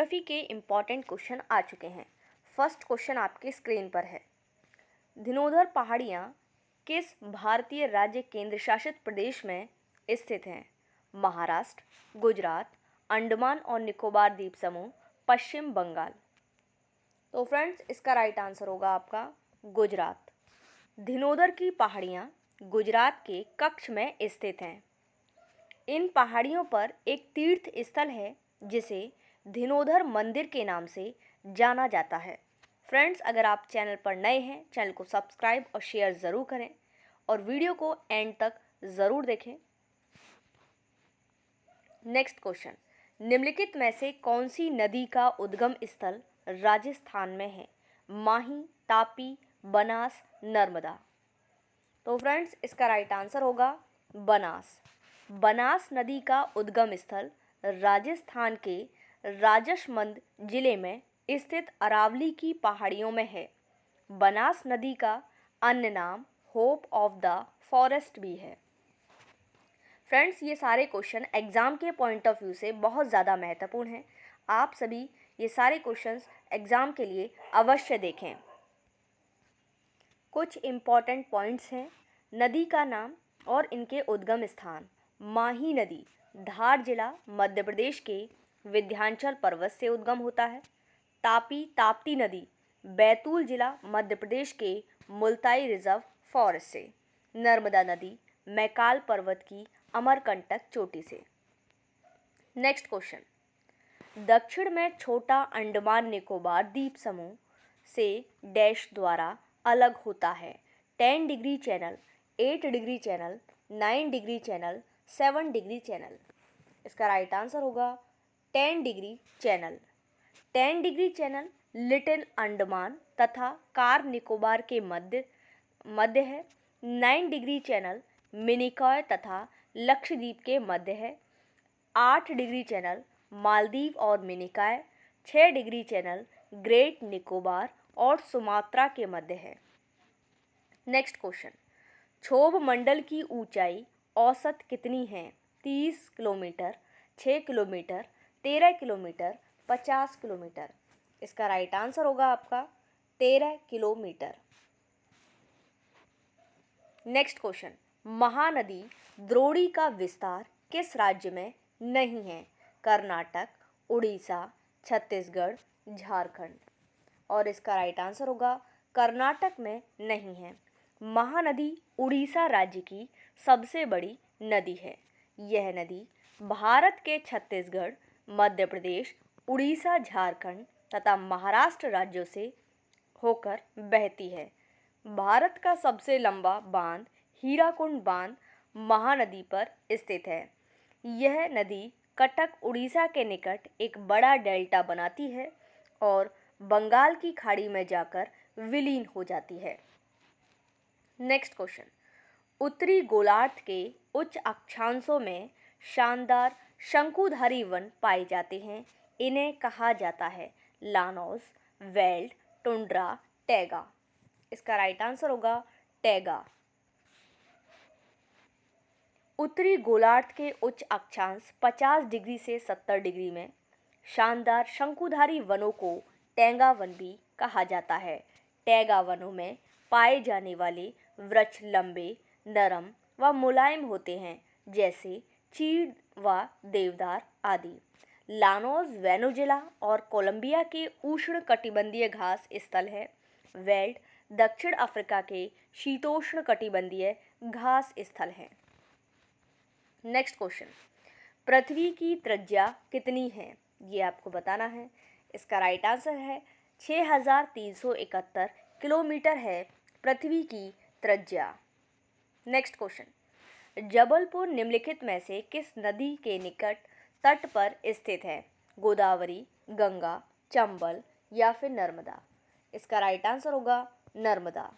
Geography के important question आ चुके हैं। फर्स्ट क्वेश्चन आपके स्क्रीन पर है। धिनोधर पहाड़ियाँ किस भारतीय राज्य केंद्र शासित प्रदेश में स्थित हैं? महाराष्ट्र, गुजरात, अंडमान और निकोबार द्वीप समूह, पश्चिम बंगाल। तो फ्रेंड्स, इसका राइट आंसर होगा आपका गुजरात। धिनोधर की पहाड़ियाँ गुजरात के कच्छ में स्थित हैं। इन पहाड़ियों पर एक तीर्थ स्थल है जिसे धिनोधर मंदिर के नाम से जाना जाता है। फ्रेंड्स, अगर आप चैनल पर नए हैं, चैनल को सब्सक्राइब और शेयर ज़रूर करें और वीडियो को एंड तक ज़रूर देखें। नेक्स्ट क्वेश्चन, निम्नलिखित में से कौन सी नदी का उद्गम स्थल राजस्थान में है? माही, तापी, बनास, नर्मदा। तो फ्रेंड्स, इसका राइट आंसर होगा बनास। बनास नदी का उद्गम स्थल राजस्थान के राजसमंद जिले में स्थित अरावली की पहाड़ियों में है। बनास नदी का अन्य नाम होप ऑफ द फॉरेस्ट भी है। फ्रेंड्स, ये सारे क्वेश्चन एग्ज़ाम के पॉइंट ऑफ व्यू से बहुत ज़्यादा महत्वपूर्ण हैं। आप सभी ये सारे क्वेश्चंस एग्ज़ाम के लिए अवश्य देखें। कुछ इम्पॉर्टेंट पॉइंट्स हैं। नदी का नाम और इनके उद्गम स्थान। माही नदी धार जिला मध्य प्रदेश के विंध्याचल पर्वत से उद्गम होता है। ताप्ती नदी बैतूल जिला मध्य प्रदेश के मुल्ताई रिजर्व फॉरेस्ट से। नर्मदा नदी मैकाल पर्वत की अमरकंटक चोटी से। नेक्स्ट क्वेश्चन, दक्षिण में छोटा अंडमान निकोबार द्वीप समूह से डैश द्वारा अलग होता है? 10 degree channel, 8 degree channel, 9 degree channel, 7 degree channel. इसका राइट आंसर होगा 10 degree channel. 10 degree channel little Andaman तथा कार निकोबार के मध्य है। 9 डिग्री चैनल मिनिकॉय तथा लक्षद्वीप के मध्य है। 8 डिग्री चैनल मालदीव और Minicoy. 6 degree channel great Nicobar और सुमात्रा के मध्य है। नेक्स्ट क्वेश्चन, क्षोभ मंडल की ऊंचाई औसत कितनी है? 30 किलोमीटर, 6 किलोमीटर, 13 किलोमीटर, 50 किलोमीटर। इसका राइट आंसर होगा आपका 13 किलोमीटर। नेक्स्ट क्वेश्चन, महानदी द्रोणी का विस्तार किस राज्य में नहीं है? कर्नाटक, उड़ीसा, छत्तीसगढ़, झारखंड। और इसका राइट आंसर होगा कर्नाटक में नहीं है। महानदी उड़ीसा राज्य की सबसे बड़ी नदी है। यह नदी भारत के छत्तीसगढ़, मध्य प्रदेश, उड़ीसा, झारखंड तथा महाराष्ट्र राज्यों से होकर बहती है। भारत का सबसे लंबा बांध हीराकुंड बांध महानदी पर स्थित है। यह नदी कटक उड़ीसा के निकट एक बड़ा डेल्टा बनाती है और बंगाल की खाड़ी में जाकर विलीन हो जाती है। नेक्स्ट क्वेश्चन, उत्तरी गोलार्ध के उच्च अक्षांशों में शानदार शंकुधारी वन पाए जाते हैं। इन्हें कहा जाता है लानोस, वेल्ड, टुंड्रा, टैगा। इसका राइट आंसर होगा टैगा। उत्तरी गोलार्ध के उच्च अक्षांश 50 डिग्री से 70 डिग्री में शानदार शंकुधारी वनों को टैगा वन भी कहा जाता है। टैगा वनों में पाए जाने वाले वृक्ष लंबे, नरम व मुलायम होते हैं, जैसे चीड़ व देवदार आदि। लानोस वेनेजुएला और कोलंबिया के उष्ण कटिबंधीय घास स्थल है। वेल्ड दक्षिण अफ्रीका के शीतोष्ण कटिबंधीय घास स्थल है। नेक्स्ट क्वेश्चन, पृथ्वी की त्रिज्या कितनी है? ये आपको बताना है। इसका राइट आंसर है 6371 किलोमीटर है पृथ्वी की त्रिज्या। नेक्स्ट क्वेश्चन, जबलपुर निम्नलिखित में से किस नदी के निकट तट पर स्थित है? गोदावरी, गंगा, चंबल या फिर नर्मदा। इसका राइट आंसर होगा नर्मदा।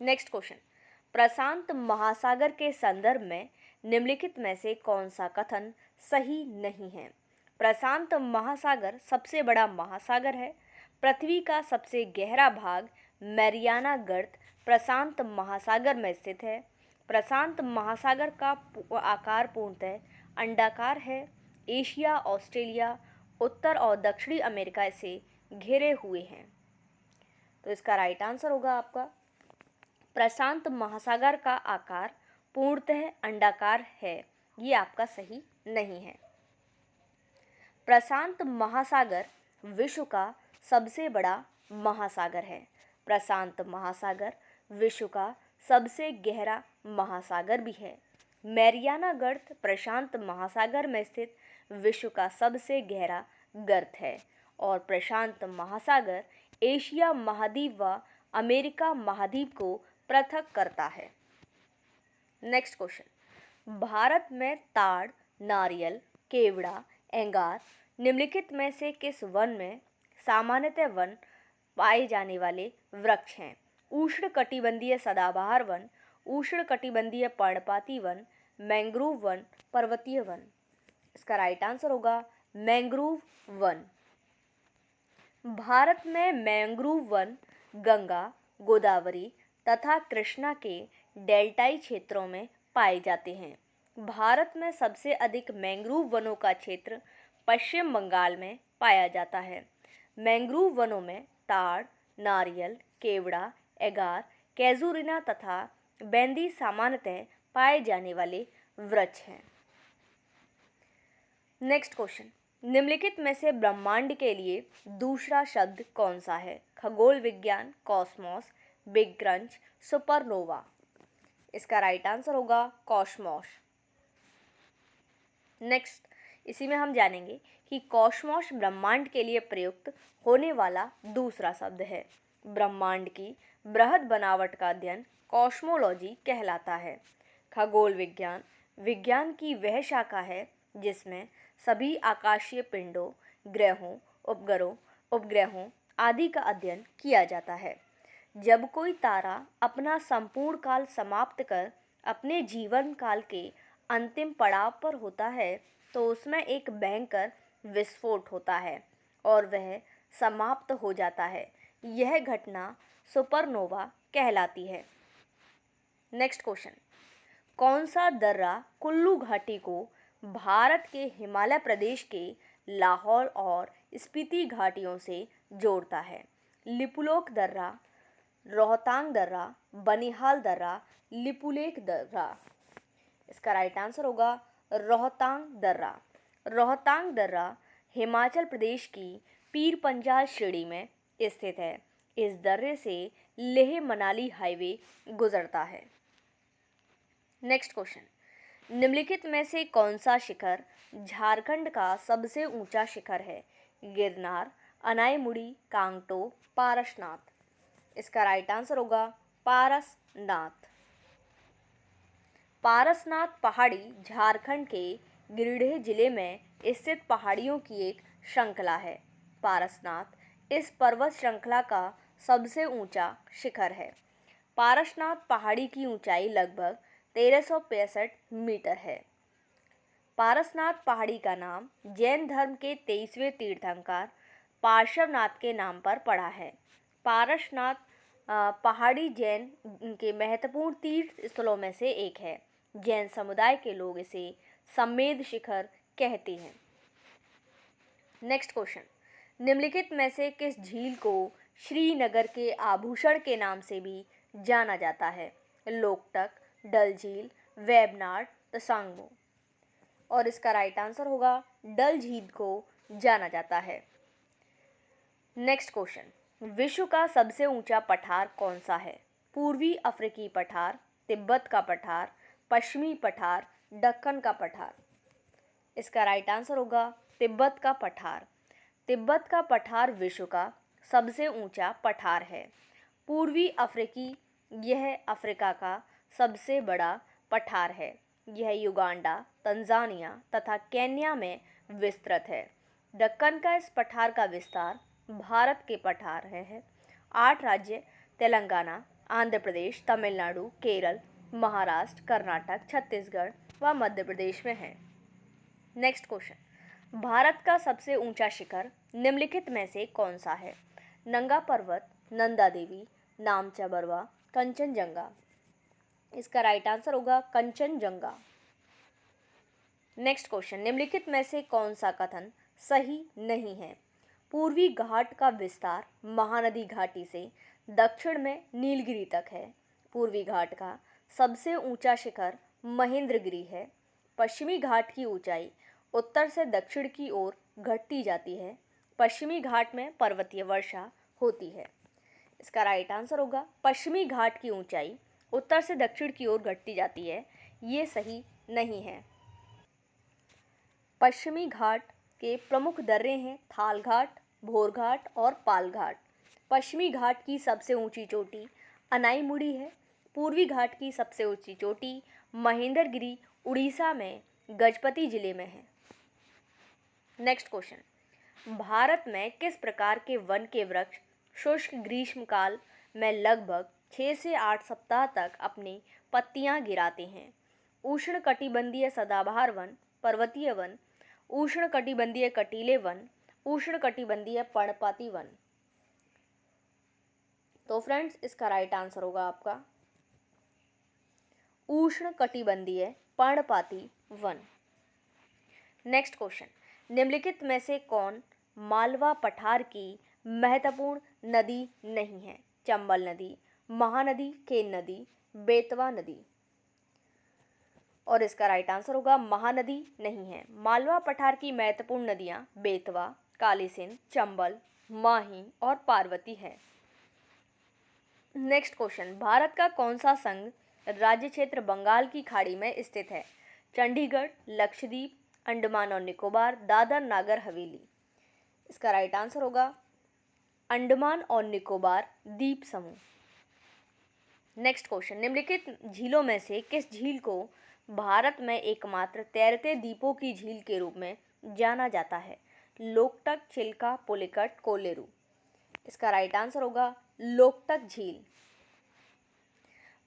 नेक्स्ट क्वेश्चन, प्रशांत महासागर के संदर्भ में निम्नलिखित में से कौन सा कथन सही नहीं है? प्रशांत महासागर सबसे बड़ा महासागर है। पृथ्वी का सबसे गहरा भाग मैरियाना गर्त प्रशांत महासागर में स्थित है। प्रशांत महासागर का आकार पूर्णतः अंडाकार है। एशिया, ऑस्ट्रेलिया उत्तर और दक्षिणी अमेरिका इसे घिरे हुए हैं। तो इसका राइट आंसर होगा आपका प्रशांत महासागर का आकार पूर्णतः अंडाकार है। ये आपका सही नहीं है। प्रशांत महासागर विश्व का सबसे बड़ा महासागर है। प्रशांत महासागर विश्व का सबसे गहरा महासागर भी है। मैरियाना गर्त प्रशांत महासागर में स्थित विश्व का सबसे गहरा गर्त है और प्रशांत महासागर एशिया महाद्वीप व अमेरिका महाद्वीप को पृथक करता है। नेक्स्ट क्वेश्चन, भारत में ताड़, नारियल, केवड़ा, एंगार निम्नलिखित में से किस वन में सामान्यतः वन पाए जाने वाले वृक्ष हैं? उष्णकटिबंधीय सदाबहार वन, उष्णकटिबंधीय पर्णपाती वन, मैंग्रोव वन, पर्वतीय वन। इसका राइट आंसर होगा मैंग्रोव वन। भारत में मैंग्रोव वन गंगा, गोदावरी तथा कृष्णा के डेल्टाई क्षेत्रों में पाए जाते हैं। भारत में सबसे अधिक मैंग्रोव वनों का क्षेत्र पश्चिम बंगाल में पाया जाता है। मैंग्रोव वनों में ताड़, नारियल, केवड़ा, एगार, कैजुरिना तथा बैंदी सामान्यतः पाए जाने वाले वृक्ष हैं। नेक्स्ट क्वेश्चन, निम्नलिखित में से ब्रह्मांड के लिए दूसरा शब्द कौन सा है? खगोल विज्ञान, कॉस्मोस, बिग क्रंच, सुपरनोवा। इसका राइट आंसर होगा कॉस्मोस। नेक्स्ट, इसी में हम जानेंगे कि कॉस्मोस ब्रह्मांड के लिए प्रयुक्त होने वाला दूसरा शब्द है। ब्रह्मांड की बृहद बनावट का अध्ययन कॉस्मोलॉजी कहलाता है। खगोल विज्ञान विज्ञान की वह शाखा है जिसमें सभी आकाशीय पिंडों, ग्रहों, उपग्रहों आदि का अध्ययन किया जाता है। जब कोई तारा अपना संपूर्ण काल समाप्त कर अपने जीवन काल के अंतिम पड़ाव पर होता है तो उसमें एक भयंकर विस्फोट होता है और वह समाप्त हो जाता है। यह घटना सुपरनोवा कहलाती है। नेक्स्ट क्वेश्चन, कौन सा दर्रा कुल्लू घाटी को भारत के हिमालय प्रदेश के लाहौल और स्पीति घाटियों से जोड़ता है? लिपुलेख दर्रा, रोहतांग दर्रा, बनिहाल दर्रा, लिपुलेख दर्रा। इसका राइट आंसर होगा रोहतांग दर्रा। रोहतांग दर्रा हिमाचल प्रदेश की पीर पंजाल श्रेणी में स्थित है। इस दर्रे से लेह मनाली हाईवे गुजरता है। नेक्स्ट क्वेश्चन, निम्नलिखित में से कौन सा शिखर झारखंड का सबसे ऊंचा शिखर है? गिरनार, अनाईमुड़ी, कांगटो, पारसनाथ। इसका राइट आंसर होगा पारसनाथ। पारसनाथ पहाड़ी झारखंड के गिरिडीह जिले में स्थित पहाड़ियों की एक श्रृंखला है। पारसनाथ इस पर्वत श्रृंखला का सबसे ऊंचा शिखर है। पारसनाथ पहाड़ी की ऊंचाई लगभग 1365 मीटर है। पारसनाथ पहाड़ी का नाम जैन धर्म के 23वें तीर्थंकर पार्श्वनाथ के नाम पर पड़ा है। पारसनाथ पहाड़ी जैन के महत्वपूर्ण तीर्थ स्थलों में से एक है। जैन समुदाय के लोग इसे सम्मेद शिखर कहते हैं। नेक्स्ट क्वेश्चन, निम्नलिखित में से किस झील को श्रीनगर के आभूषण के नाम से भी जाना जाता है? लोकटक, डल झील, वेबनाड, तसांगमो। और इसका राइट आंसर होगा डल झील को जाना जाता है। नेक्स्ट क्वेश्चन, विश्व का सबसे ऊंचा पठार कौन सा है? पूर्वी अफ्रीकी पठार, तिब्बत का पठार, पश्चिमी पठार, दक्कन का पठार। इसका राइट आंसर होगा तिब्बत का पठार। तिब्बत का पठार विश्व का सबसे ऊंचा पठार है। पूर्वी अफ्रीकी यह अफ्रीका का सबसे बड़ा पठार है। यह युगांडा, तंजानिया तथा केन्या में विस्तृत है। दक्कन का इस पठार का विस्तार भारत के पठार है। 8 राज्य तेलंगाना, आंध्र प्रदेश, तमिलनाडु, केरल, महाराष्ट्र, कर्नाटक, छत्तीसगढ़ व मध्य प्रदेश में है। नेक्स्ट क्वेश्चन, भारत का सबसे ऊंचा शिखर निम्नलिखित में से कौन सा है? नंगा पर्वत, नंदा देवी, नामचा बरवा, कंचनजंगा। इसका राइट आंसर होगा कंचनजंगा। नेक्स्ट क्वेश्चन, निम्नलिखित में से कौन सा कथन सही नहीं है। पूर्वी घाट का विस्तार महानदी घाटी से दक्षिण में नीलगिरी तक है। पूर्वी घाट का सबसे ऊंचा शिखर महेंद्रगिरी है। पश्चिमी घाट की ऊंचाई उत्तर से दक्षिण की ओर घटती जाती है। पश्चिमी घाट में पर्वतीय वर्षा होती है। इसका राइट आंसर होगा पश्चिमी घाट की ऊंचाई उत्तर से दक्षिण की ओर घटती जाती है। ये सही नहीं है। पश्चिमी घाट के प्रमुख दर्रे हैं थाल घाट, भोर घाट और पाल घाट। पश्चिमी घाट की सबसे ऊंची चोटी अनाईमुड़ी है। पूर्वी घाट की सबसे ऊंची चोटी महेंद्रगिरी उड़ीसा में गजपति जिले में है। नेक्स्ट क्वेश्चन, भारत में किस प्रकार के वन के वृक्ष शुष्क ग्रीष्मकाल में लगभग 6 से 8 सप्ताह तक अपनी पत्तियां गिराते हैं? उष्णकटिबंधीय सदाबहार वन, पर्वतीय वन, उष्णकटिबंधीय कटीले वन, उष्णकटिबंधीय पर्णपाती वन। तो फ्रेंड्स इसका राइट आंसर होगा आपका उष्णकटिबंधीय पर्णपाती वन। नेक्स्ट क्वेश्चन, निम्नलिखित में से कौन मालवा पठार की महत्वपूर्ण नदी नहीं है? चंबल नदी, महानदी, केन नदी, बेतवा नदी। और इसका राइट आंसर होगा महानदी नहीं है। मालवा पठार की महत्वपूर्ण नदियां बेतवा, काली सिंध, चंबल, माही और पार्वती है। नेक्स्ट क्वेश्चन, भारत का कौन सा संघ राज्य क्षेत्र बंगाल की खाड़ी में स्थित है? चंडीगढ़, लक्षद्वीप, अंडमान और निकोबार, दादर नागर हवेली। इसका राइट आंसर होगा अंडमान और निकोबार द्वीप समूह। नेक्स्ट क्वेश्चन, निम्नलिखित झीलों में से किस झील को भारत में एकमात्र तैरते द्वीपों की झील के रूप में जाना जाता है? लोकटक, चिल्का, पुलिकट, कोलेरू। इसका राइट आंसर होगा लोकटक झील।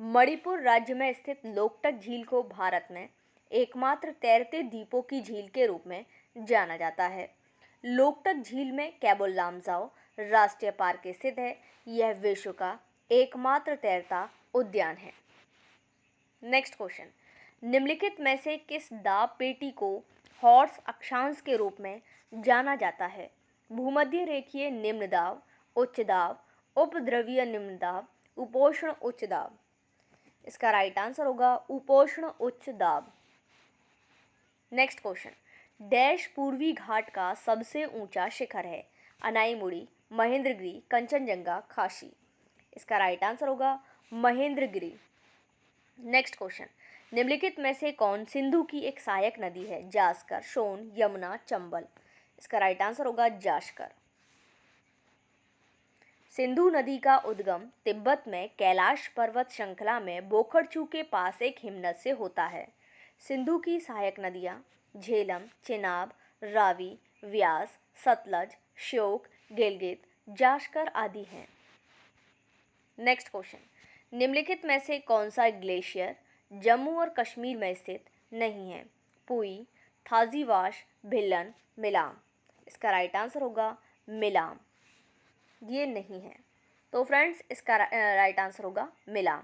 मणिपुर राज्य में स्थित लोकटक झील को भारत में एकमात्र तैरते द्वीपों की झील के रूप में जाना जाता है। लोकटक झील में केबुल लामजाओ राष्ट्रीय पार्क स्थित है। यह विश्व का एकमात्र तैरता उद्यान है। नेक्स्ट क्वेश्चन, निम्नलिखित में से किस दाब पेटी को हॉर्स अक्षांश के रूप में जाना जाता है? भूमध्य रेखीय निम्न दाब, उच्च दाब, उपद्रवीय निम्न दाब, उपोष्ण उच्च दाब। इसका राइट आंसर होगा उपोष्ण उच्च दाब। नेक्स्ट क्वेश्चन, डैश पूर्वी घाट का सबसे ऊंचा शिखर है? अनाईमुड़ी, महेंद्रगिरी, कंचनजंगा, खासी। इसका राइट आंसर होगा महेंद्रगिरी। नेक्स्ट क्वेश्चन, निम्नलिखित में से कौन सिंधु की एक सहायक नदी है? जास्कर, सोन, यमुना, चंबल। इसका राइट आंसर होगा जास्कर। सिंधु नदी का उद्गम तिब्बत में कैलाश पर्वत श्रृंखला में बोखरचू के पास एक हिमनद से होता है। सिंधु की सहायक नदियाँ झेलम, चिनाब, रावी, व्यास, सतलज, श्योक, गिलगित, जास्कर आदि हैं। नेक्स्ट क्वेश्चन, निम्नलिखित में से कौन सा ग्लेशियर जम्मू और कश्मीर में स्थित नहीं है? पुई, थाजीवाश, भिलन, मिलाम। इसका राइट आंसर होगा मिलाम। ये नहीं है। तो फ्रेंड्स इसका राइट आंसर होगा मिलाम।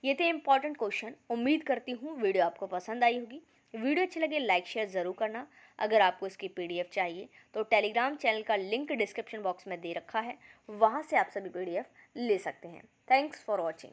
ये थे इंपॉर्टेंट क्वेश्चन। उम्मीद करती हूँ वीडियो आपको पसंद आई होगी। वीडियो अच्छी लगे लाइक शेयर ज़रूर करना। अगर आपको इसकी PDF चाहिए तो टेलीग्राम चैनल का लिंक डिस्क्रिप्शन बॉक्स में दे रखा है, वहाँ से आप सभी PDF ले सकते हैं। Thanks for watching.